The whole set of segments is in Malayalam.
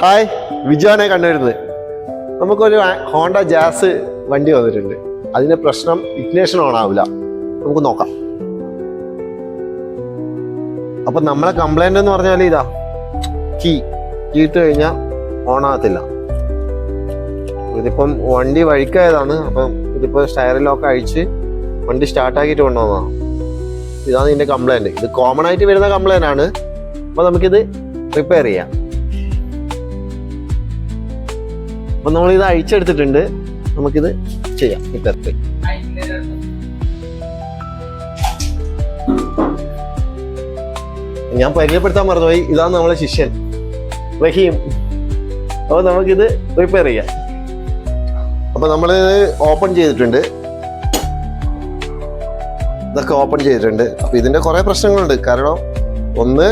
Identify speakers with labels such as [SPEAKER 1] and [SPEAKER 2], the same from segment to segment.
[SPEAKER 1] ഹായ്, വിജുവാണ് കണ്ടുവരുന്നത്. നമുക്കൊരു ഹോണ്ട ജാസ് വണ്ടി വന്നിട്ടുണ്ട്. അതിന്റെ പ്രശ്നം ഇഗ്നിഷൻ ഓൺ ആവില്ല. നമുക്ക് നോക്കാം. അപ്പൊ നമ്മളെ കംപ്ലൈന്റ് എന്ന് പറഞ്ഞാൽ ഇതാ, കീ ഇട്ട് കഴിഞ്ഞാൽ ഓൺ ആകത്തില്ല. ഇതിപ്പം വണ്ടി വഴിക്കായതാണ്. അപ്പം ഇതിപ്പോ സ്റ്റയറിലൊക്കെ അഴിച്ച് വണ്ടി സ്റ്റാർട്ടാക്കിയിട്ട് കൊണ്ടുവന്നതാണ്. ഇതാണ് ഇതിന്റെ കംപ്ലൈന്റ്. ഇത് കോമൺ ആയിട്ട് വരുന്ന കംപ്ലൈന്റ് ആണ്. അപ്പൊ നമുക്കിത് റിപ്പയർ ചെയ്യാം. അപ്പൊ നമ്മളിത് അഴിച്ചെടുത്തിട്ടുണ്ട്. നമുക്കിത് ചെയ്യാം. റിപ്പയർ ഞാൻ പരിചയപ്പെടുത്താൻ മറന്നുപോയി. ഇതാണ് നമ്മളെ ശിഷ്യൻ റഹീം. അപ്പൊ നമുക്കിത് റിപ്പയർ ചെയ്യാം. അപ്പൊ നമ്മളിത് ഓപ്പൺ ചെയ്തിട്ടുണ്ട്. ഇതൊക്കെ ഓപ്പൺ ചെയ്തിട്ടുണ്ട്. അപ്പൊ ഇതിന്റെ കുറെ പ്രശ്നങ്ങളുണ്ട്. കാരണം ഒന്ന്,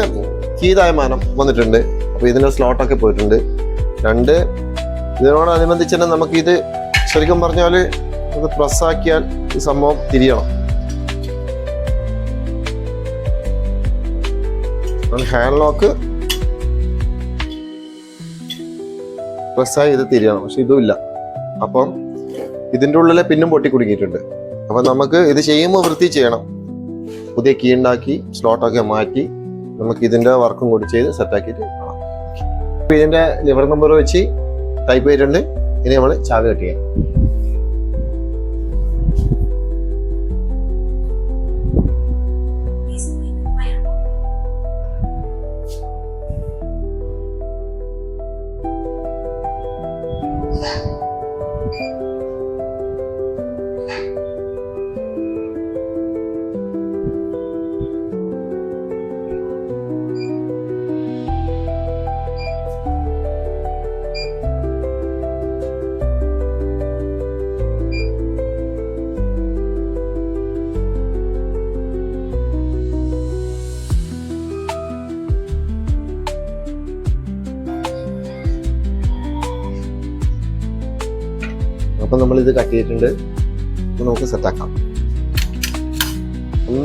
[SPEAKER 1] കീ തായ്മാനം വന്നിട്ടുണ്ട്. അപ്പൊ ഇതിന്റെ സ്ലോട്ടൊക്കെ പോയിട്ടുണ്ട്. രണ്ട്, ഇതിനോടനുബന്ധിച്ച് തന്നെ നമുക്കിത് ശരിക്കും പറഞ്ഞാൽ ഇത് പ്രസ്സാക്കിയാൽ ഈ സംഭവം തിരിയണം. ഹാൻഡ് ലോക്ക് പ്രസ്സായി ഇത് തിരിയണം. പക്ഷെ ഇതും ഇല്ല. അപ്പം ഇതിൻ്റെ ഉള്ളിലെ പിന്നും പൊട്ടി കുടുങ്ങിയിട്ടുണ്ട്. അപ്പം നമുക്ക് ഇത് ചെയ്യുമ്പോൾ വൃത്തി ചെയ്യണം. പുതിയ കീ ഉണ്ടാക്കി സ്ലോട്ടൊക്കെ മാറ്റി നമുക്ക് ഇതിൻ്റെ വർക്കും കൂടി ചെയ്ത് സെറ്റാക്കിയിട്ട് കാണാം. അപ്പം ഇതിൻ്റെ ലിവർ നമ്പർ വെച്ച് ടൈപ്പ് ചെയ്തിട്ടുണ്ട്. ഇനി നമ്മൾ ചാവി കട്ട് ചെയ്യാം. അപ്പൊ നമ്മൾ ഇത് കട്ട് ചെയ്തിട്ടുണ്ട്. നമുക്ക് സെറ്റാക്കാം.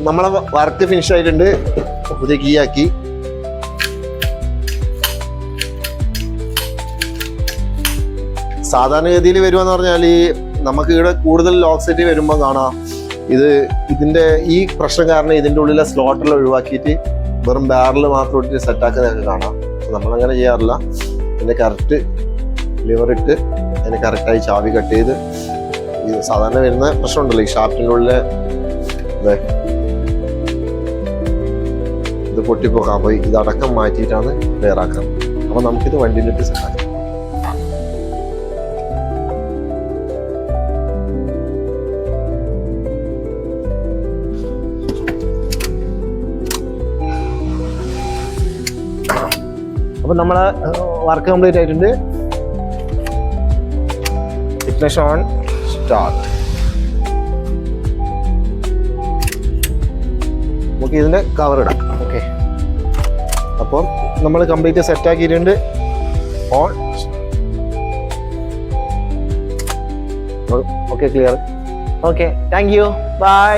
[SPEAKER 1] നമ്മളെ വർക്ക് ഫിനിഷ് ആയിട്ടുണ്ട്. പുതിയ കീ ആക്കി. സാധാരണഗതിയിൽ വരുമെന്ന് പറഞ്ഞാൽ നമുക്ക് ഇവിടെ കൂടുതൽ ലോക്ക് സെറ്റ് വരുമ്പോൾ കാണാം ഇതിന്റെ ഈ പ്രശ്നം കാരണം ഇതിന്റെ ഉള്ളിലെ സ്ലോട്ടെല്ലാം ഒഴിവാക്കിയിട്ട് വെറും ബാരൽ മാത്രം ഇട്ടിട്ട് സെറ്റാക്കുന്നതൊക്കെ കാണാം. നമ്മളങ്ങനെ ചെയ്യാറില്ല. ഇതിന്റെ കറക്റ്റ് ലിവർ ഇട്ട് അതിന് കറക്റ്റായി ചാവി കട്ട് ചെയ്ത്, ഇത് സാധാരണ വരുന്ന പ്രശ്നമുണ്ടല്ലോ ഈ ഷാഫ്റ്റിനുള്ളിൽ ഇത് പൊട്ടിപ്പോക്കാൻ പോയി ഇതടക്കം മാറ്റിയിട്ടാണ് ക്ലിയർ ആക്കുന്നത്. അപ്പൊ നമുക്കിത് വണ്ടിയിലിട്ട് സെറ്റാക്കാം. അപ്പൊ നമ്മളെ വർക്ക് കംപ്ലീറ്റ് ആയിട്ടുണ്ട്. Ignition on, start. നമുക്ക് ഇതിന്റെ കവർ ഇടാം. ഓക്കെ, അപ്പം നമ്മൾ കംപ്ലീറ്റ് സെറ്റ് ആക്കിയിട്ടുണ്ട്. On. Okay, clear. Okay, thank you, by.